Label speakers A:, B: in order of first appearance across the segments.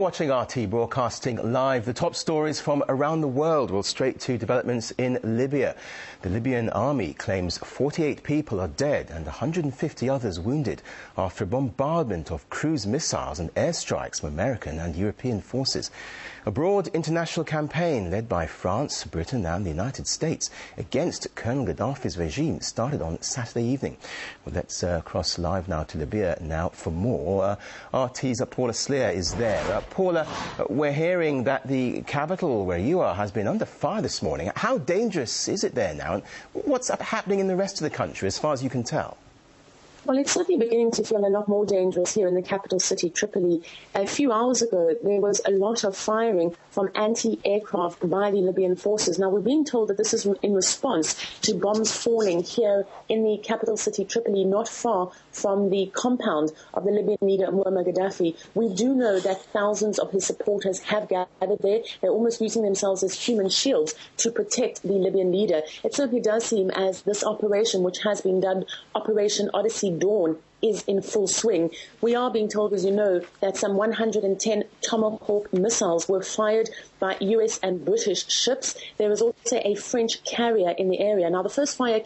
A: Watching RT broadcasting live, the top stories from around the world. Well, straight to developments in Libya. The Libyan army claims 48 people are dead and 150 others wounded after a bombardment of cruise missiles and airstrikes from American and European forces. A broad international campaign led by France, Britain and the United States against Colonel Gaddafi's regime started on Saturday evening. Well, let's cross live now to Libya now for more. RT's Paula Sleer is there. Paula, we're hearing that the capital where you are has been under fire this morning. How dangerous is it there now? And what's happening in the rest of the country as far as you can tell?
B: Well, it's certainly beginning to feel a lot more dangerous here in the capital city, Tripoli. A few hours ago, there was a lot of firing from anti-aircraft by the Libyan forces. Now, we're being told that this is in response to bombs falling here in the capital city, Tripoli, not far from the compound of the Libyan leader, Muammar Gaddafi. We do know that thousands of his supporters have gathered there. They're almost using themselves as human shields to protect the Libyan leader. It certainly does seem as this operation, which has been dubbed Operation Odyssey Dawn, is in full swing. We are being told, as you know, that some 110 Tomahawk missiles were fired by US and British ships. There is also a French carrier in the area. Now, the first fire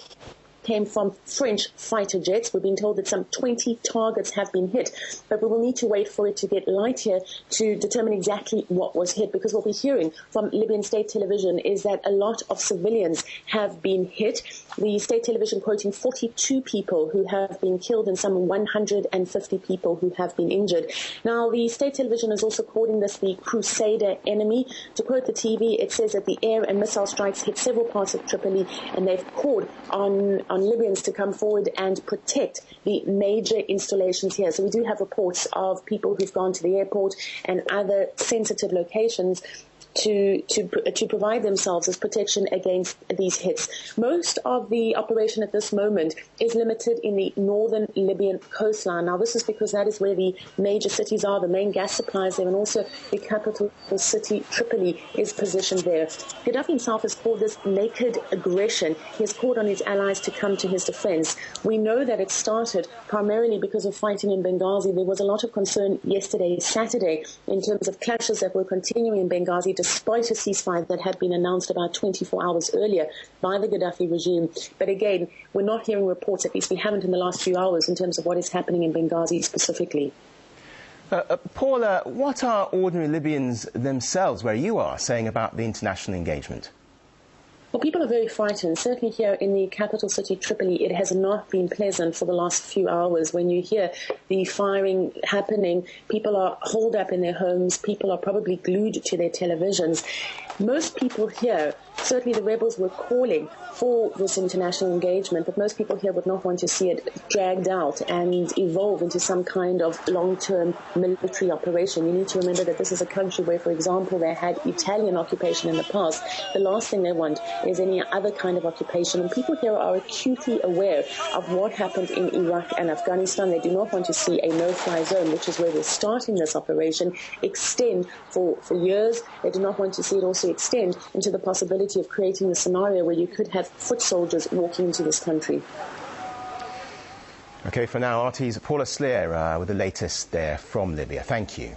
B: came from French fighter jets. We're being told that some 20 targets have been hit, but we will need to wait for it to get light here to determine exactly what was hit, because what we're hearing from Libyan state television is that a lot of civilians have been hit. The state television quoting 42 people who have been killed and some 150 people who have been injured. Now, the state television is also calling this the Crusader enemy. To quote the TV, it says that the air and missile strikes hit several parts of Tripoli, and they've called on Libyans to come forward and protect the major installations here. So we do have reports of people who've gone to the airport and other sensitive locations to provide themselves as protection against these hits. Most of the operation at this moment is limited in the northern Libyan coastline. Now, this is because that is where the major cities are, the main gas supplies there, and also the capital city, Tripoli, is positioned there. Gaddafi himself has called this naked aggression. He has called on his allies to come to his defense. We know that it started primarily because of fighting in Benghazi. There was a lot of concern yesterday, Saturday, in terms of clashes that were continuing in Benghazi, despite a ceasefire that had been announced about 24 hours earlier by the Gaddafi regime. But again, we're not hearing reports, at least we haven't in the last few hours, in terms of what is happening in Benghazi specifically.
A: Paula, what are ordinary Libyans themselves, where you are, saying about the international engagement?
B: Well, people are very frightened. Certainly here in the capital city, Tripoli, it has not been pleasant for the last few hours. When you hear the firing happening, people are holed up in their homes. People are probably glued to their televisions. Most people here, certainly the rebels were calling for this international engagement, but most people here would not want to see it dragged out and evolve into some kind of long-term military operation. You need to remember that this is a country where, for example, they had Italian occupation in the past. The last thing they want is any other kind of occupation. And people here are acutely aware of what happened in Iraq and Afghanistan. They do not want to see a no-fly zone, which is where they're starting this operation, extend for years. They do not want to see it also extend into the possibility of creating a scenario where you could have foot soldiers walking into this country.
A: OK, for now, RT's Paula Sleer with the latest there from Libya. Thank you.